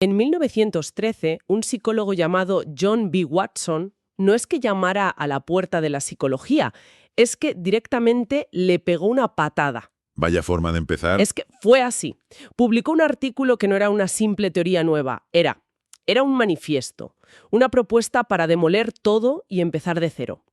En 1913, un psicólogo llamado John B. Watson no es que llamara a la puerta de la psicología, es que directamente le pegó una patada. Vaya forma de empezar. Es que fue así. Publicó un artículo que no era una simple teoría nueva, era un manifiesto, una propuesta para demoler todo y empezar de cero.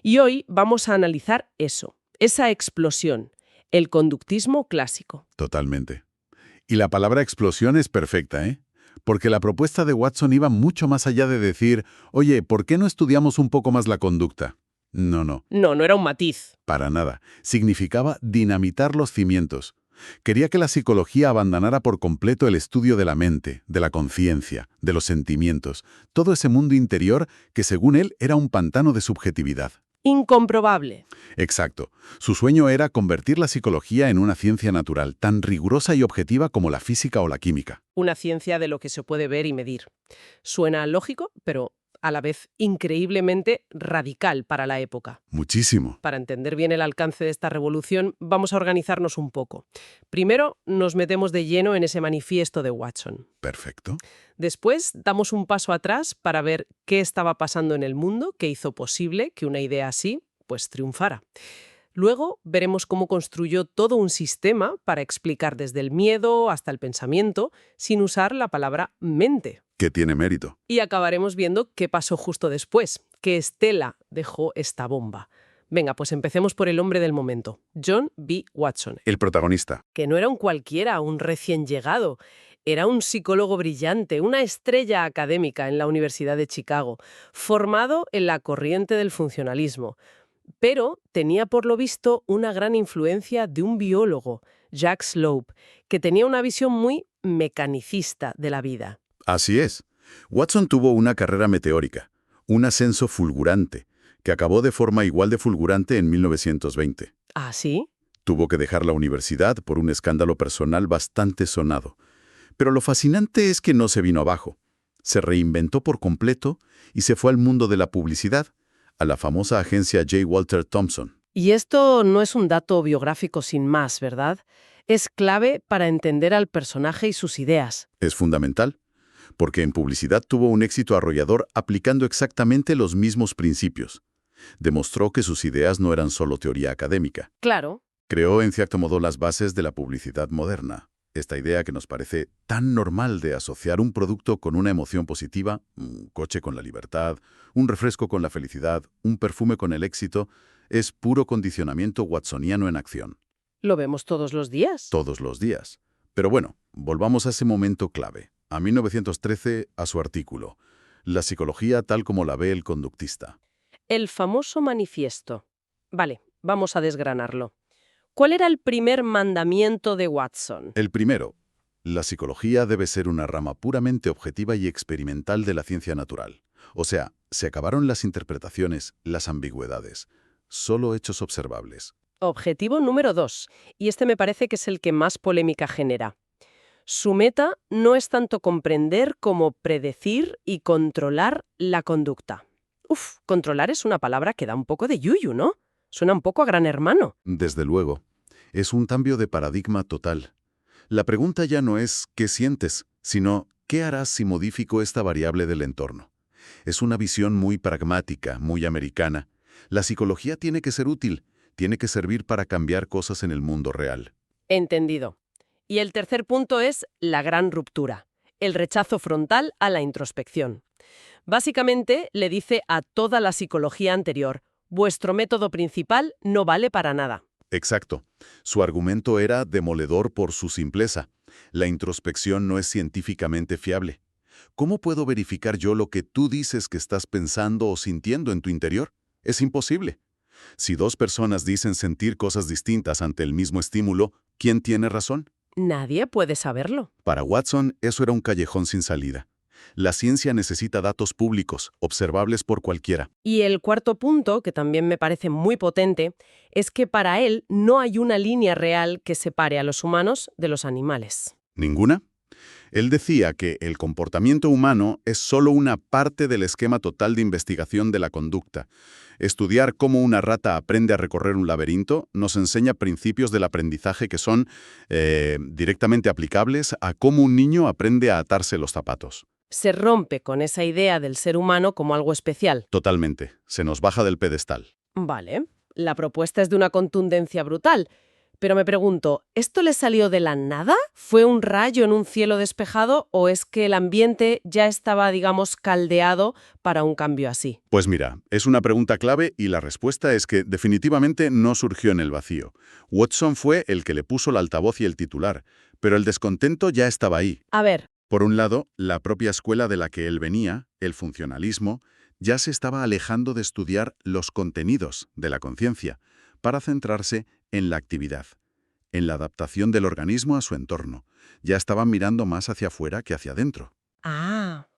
Y hoy vamos a analizar eso, esa explosión, el conductismo clásico. Totalmente. Y la palabra explosión es perfecta, ¿eh? Porque la propuesta de Watson iba mucho más allá de decir, oye, ¿por qué no estudiamos un poco más la conducta? No, No era un matiz. para nada. Significaba dinamitar los cimientos. Quería que la psicología abandonara por completo el estudio de la mente, de la conciencia, de los sentimientos, todo ese mundo interior que según él era un pantano de subjetividad. Incomprobable. Exacto. Su sueño era convertir la psicología en una ciencia natural, tan rigurosa y objetiva como la física o la química. Una ciencia de lo que se puede ver y medir. Suena lógico, pero a la vez increíblemente radical para la época. Muchísimo. Para entender bien el alcance de esta revolución, vamos a organizarnos un poco. Primero, nos metemos de lleno en ese manifiesto de Watson. Perfecto. Después, damos un paso atrás para ver qué estaba pasando en el mundo que hizo posible que una idea así, pues, triunfara. Luego, veremos cómo construyó todo un sistema para explicar desde el miedo hasta el pensamiento, sin usar la palabra mente. Que tiene mérito. Y acabaremos viendo qué pasó justo después, qué estela dejó esta bomba. Venga, pues empecemos por el hombre del momento, John B. Watson, El protagonista. que no era un cualquiera, un recién llegado. Era un psicólogo brillante, una estrella académica en la Universidad de Chicago, formado en la corriente del funcionalismo. Pero tenía por lo visto una gran influencia de un biólogo, Jack Slope, que tenía una visión muy mecanicista de la vida. Así es. Watson tuvo una carrera meteórica, un ascenso fulgurante, que acabó de forma igual de fulgurante en 1920. ¿Ah, sí? Tuvo que dejar la universidad por un escándalo personal bastante sonado. Pero lo fascinante es que no se vino abajo. Se reinventó por completo y se fue al mundo de la publicidad, a la famosa agencia J. Walter Thompson. Y esto no es un dato biográfico sin más, ¿verdad? Es clave para entender al personaje y sus ideas. Es fundamental, porque en publicidad tuvo un éxito arrollador aplicando exactamente los mismos principios. Demostró que sus ideas no eran solo teoría académica. Claro. Creó en cierto modo las bases de la publicidad moderna. Esta idea que nos parece tan normal de asociar un producto con una emoción positiva, un coche con la libertad, un refresco con la felicidad, un perfume con el éxito, es puro condicionamiento watsoniano en acción. Lo vemos todos los días. Todos los días. Pero bueno, volvamos a ese momento clave, a 1913, a su artículo, La psicología tal como la ve el conductista. El famoso manifiesto. Vale, vamos a desgranarlo. ¿Cuál era el primer mandamiento de Watson? El primero, la psicología debe ser una rama puramente objetiva y experimental de la ciencia natural. O sea, se acabaron las interpretaciones, las ambigüedades, solo hechos observables. Objetivo número 2, y este me parece que es el que más polémica genera. Su meta no es tanto comprender como predecir y controlar la conducta. Controlar es una palabra que da un poco de yuyu, ¿no? Suena un poco a Gran Hermano. Desde luego, es un cambio de paradigma total. La pregunta ya no es ¿qué sientes?, sino ¿qué harás si modifico esta variable del entorno? Es una visión muy pragmática, muy americana. La psicología tiene que ser útil, tiene que servir para cambiar cosas en el mundo real. Entendido. Y el tercer punto es la gran ruptura, el rechazo frontal a la introspección. Básicamente le dice a toda la psicología anterior, vuestro método principal no vale para nada. Exacto. Su argumento era demoledor por su simpleza. La introspección no es científicamente fiable. ¿Cómo puedo verificar yo lo que tú dices que estás pensando o sintiendo en tu interior? Es imposible. Si dos personas dicen sentir cosas distintas ante el mismo estímulo, ¿quién tiene razón? Nadie puede saberlo. Para Watson, eso era un callejón sin salida. La ciencia necesita datos públicos, observables por cualquiera. Y el cuarto punto, que también me parece muy potente, es que para él no hay una línea real que separe a los humanos de los animales. ¿Ninguna? Él decía que el comportamiento humano es solo una parte del esquema total de investigación de la conducta. Estudiar cómo una rata aprende a recorrer un laberinto nos enseña principios del aprendizaje que son directamente aplicables a cómo un niño aprende a atarse los zapatos. Se rompe con esa idea del ser humano como algo especial. Totalmente. Se nos baja del pedestal. Vale, la propuesta es de una contundencia brutal. Pero me pregunto, ¿esto le salió de la nada? ¿Fue un rayo en un cielo despejado o es que el ambiente ya estaba, digamos, caldeado para un cambio así? Pues mira, es una pregunta clave y la respuesta es que definitivamente no surgió en el vacío. Watson fue el que le puso el altavoz y el titular, pero el descontento ya estaba ahí. A ver, Por un lado, la propia escuela de la que él venía, el funcionalismo, ya se estaba alejando de estudiar los contenidos de la conciencia para centrarse en la actividad, en la adaptación del organismo a su entorno. Ya estaban mirando más hacia afuera que hacia adentro.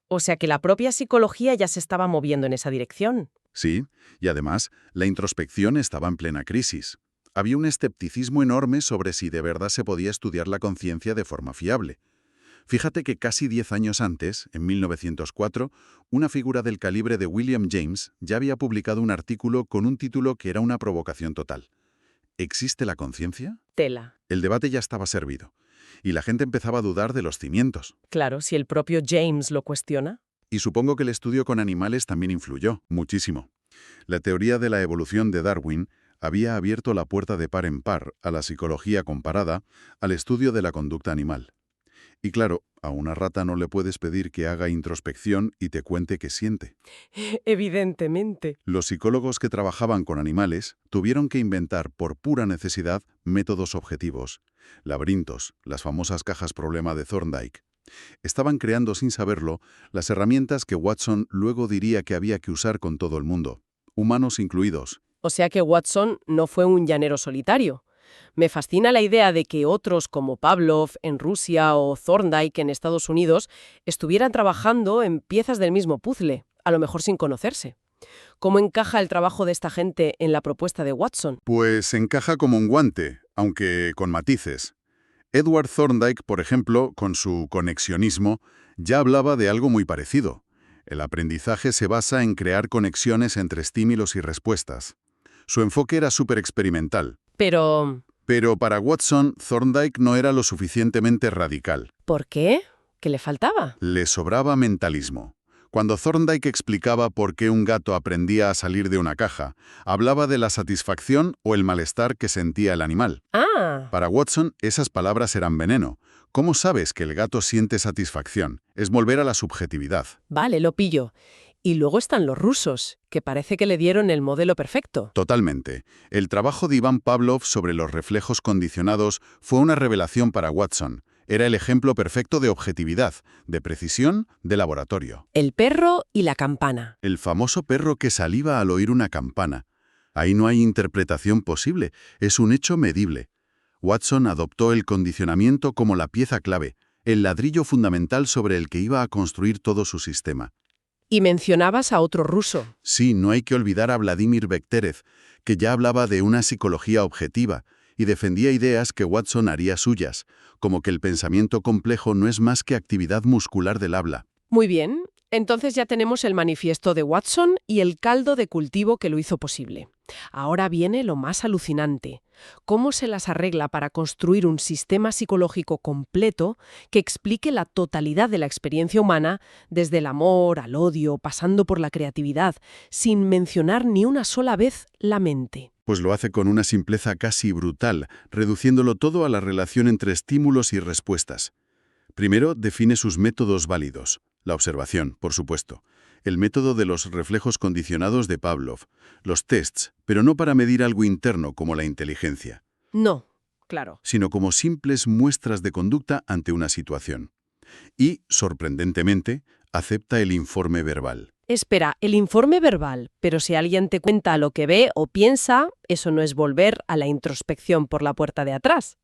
o sea que la propia psicología ya se estaba moviendo en esa dirección. Sí, y además, la introspección estaba en plena crisis. Había un escepticismo enorme sobre si de verdad se podía estudiar la conciencia de forma fiable. Fíjate que casi 10 años antes, en 1904, una figura del calibre de William James ya había publicado un artículo con un título que era una provocación total. ¿Existe la conciencia? Tela. El debate ya estaba servido, y la gente empezaba a dudar de los cimientos. Claro, si el propio James lo cuestiona. Y supongo que el estudio con animales también influyó, muchísimo. La teoría de la evolución de Darwin había abierto la puerta de par en par a la psicología comparada, al estudio de la conducta animal. Y claro, a una rata no le puedes pedir que haga introspección y te cuente qué siente. Evidentemente. Los psicólogos que trabajaban con animales tuvieron que inventar por pura necesidad métodos objetivos. Laberintos, las famosas cajas problema de Thorndike. Estaban creando sin saberlo las herramientas que Watson luego diría que había que usar con todo el mundo, humanos incluidos. O sea que Watson no fue un llanero solitario. Me fascina la idea de que otros como Pavlov en Rusia o Thorndike en Estados Unidos estuvieran trabajando en piezas del mismo puzzle, a lo mejor sin conocerse. ¿Cómo encaja el trabajo de esta gente en la propuesta de Watson? Pues encaja como un guante, aunque con matices. Edward Thorndike, por ejemplo, con su conexionismo, ya hablaba de algo muy parecido. El aprendizaje se basa en crear conexiones entre estímulos y respuestas. Su enfoque era súper experimental. Pero, Para Watson, Thorndike no era lo suficientemente radical. ¿por qué? ¿Qué le faltaba? Le sobraba mentalismo. Cuando Thorndike explicaba por qué un gato aprendía a salir de una caja, hablaba de la satisfacción o el malestar que sentía el animal. Para Watson, esas palabras eran veneno. ¿Cómo sabes que el gato siente satisfacción? Es volver a la subjetividad. Vale, lo pillo. Y luego están los rusos, que parece que le dieron el modelo perfecto. Totalmente. El trabajo de Iván Pavlov sobre los reflejos condicionados fue una revelación para Watson. Era el ejemplo perfecto de objetividad, de precisión, de laboratorio. El perro y la campana. El famoso perro que saliva al oír una campana. Ahí no hay interpretación posible, es un hecho medible. Watson adoptó el condicionamiento como la pieza clave, el ladrillo fundamental sobre el que iba a construir todo su sistema. Y mencionabas a otro ruso. Sí, no hay que olvidar a Vladimir Bekhterev, que ya hablaba de una psicología objetiva y defendía ideas que Watson haría suyas, como que el pensamiento complejo no es más que actividad muscular del habla. Muy bien, entonces ya tenemos el manifiesto de Watson y el caldo de cultivo que lo hizo posible. Ahora viene lo más alucinante. ¿Cómo se las arregla para construir un sistema psicológico completo que explique la totalidad de la experiencia humana, desde el amor al odio, pasando por la creatividad, sin mencionar ni una sola vez la mente? Pues lo hace con una simpleza casi brutal, reduciéndolo todo a la relación entre estímulos y respuestas. Primero, define sus métodos válidos. La observación, por supuesto. El método de los reflejos condicionados de Pavlov. Los tests, pero no para medir algo interno como la inteligencia. No, claro. Sino como simples muestras de conducta ante una situación. Y, sorprendentemente, acepta el informe verbal. Espera, el informe verbal, pero si alguien te cuenta lo que ve o piensa, eso no es volver a la introspección por la puerta de atrás.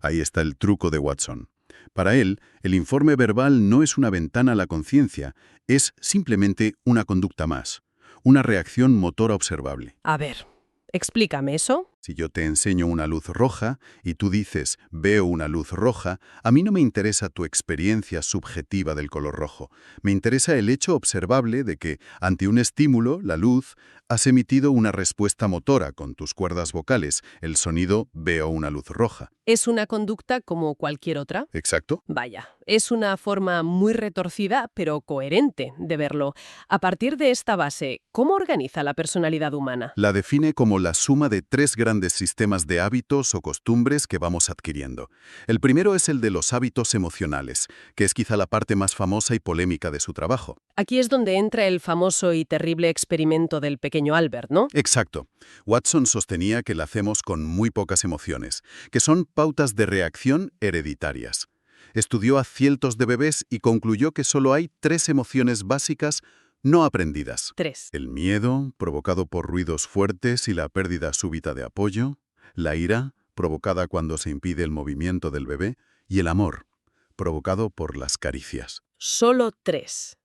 Ahí está el truco de Watson. Para él, el informe verbal no es una ventana a la conciencia, es simplemente una conducta más, una reacción motora observable. A ver, explícame eso. Si yo te enseño una luz roja y tú dices, veo una luz roja, a mí no me interesa tu experiencia subjetiva del color rojo. Me interesa el hecho observable de que, ante un estímulo, la luz, has emitido una respuesta motora con tus cuerdas vocales, el sonido veo una luz roja. Es una conducta como cualquier otra. ¿Exacto? Vaya, es una forma muy retorcida, pero coherente de verlo. A partir de esta base, ¿cómo organiza la personalidad humana? La define como la suma de 3 grandes sistemas de hábitos o costumbres que vamos adquiriendo. El primero es el de los hábitos emocionales, que es quizá la parte más famosa y polémica de su trabajo. Aquí es donde entra el famoso y terrible experimento del pequeño Albert, ¿no? Exacto. Watson sostenía que la hacemos con muy pocas emociones, que son pautas de reacción hereditarias. Estudió a cientos de bebés y concluyó que solo hay 3 emociones básicas no aprendidas. 3. El miedo, provocado por ruidos fuertes y la pérdida súbita de apoyo, la ira, provocada cuando se impide el movimiento del bebé, y el amor, provocado por las caricias. Solo 3.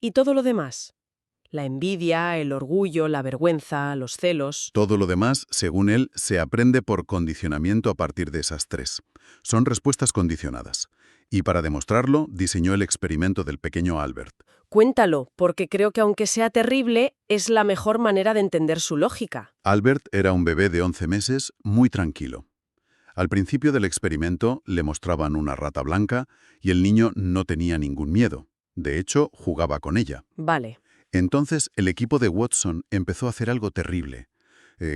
¿Y todo lo demás? La envidia, el orgullo, la vergüenza, los celos. Todo lo demás, según él, se aprende por condicionamiento a partir de esas 3. Son respuestas condicionadas. Y para demostrarlo, diseñó el experimento del pequeño Albert. Cuéntalo, porque creo que aunque sea terrible, es la mejor manera de entender su lógica. Albert era un bebé de 11 meses, muy tranquilo. Al principio del experimento le mostraban una rata blanca y el niño no tenía ningún miedo. De hecho, jugaba con ella. Vale. Entonces, el equipo de Watson empezó a hacer algo terrible.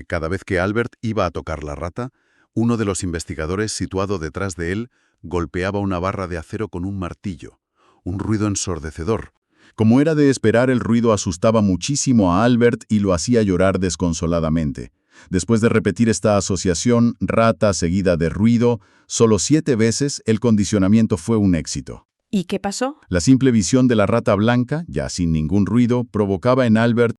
Cada vez que Albert iba a tocar la rata, uno de los investigadores situado detrás de él golpeaba una barra de acero con un martillo. Un ruido ensordecedor. Como era de esperar, el ruido asustaba muchísimo a Albert y lo hacía llorar desconsoladamente. Después de repetir esta asociación, rata seguida de ruido, solo 7 veces el condicionamiento fue un éxito. ¿Y qué pasó? La simple visión de la rata blanca, ya sin ningún ruido, provocaba en Albert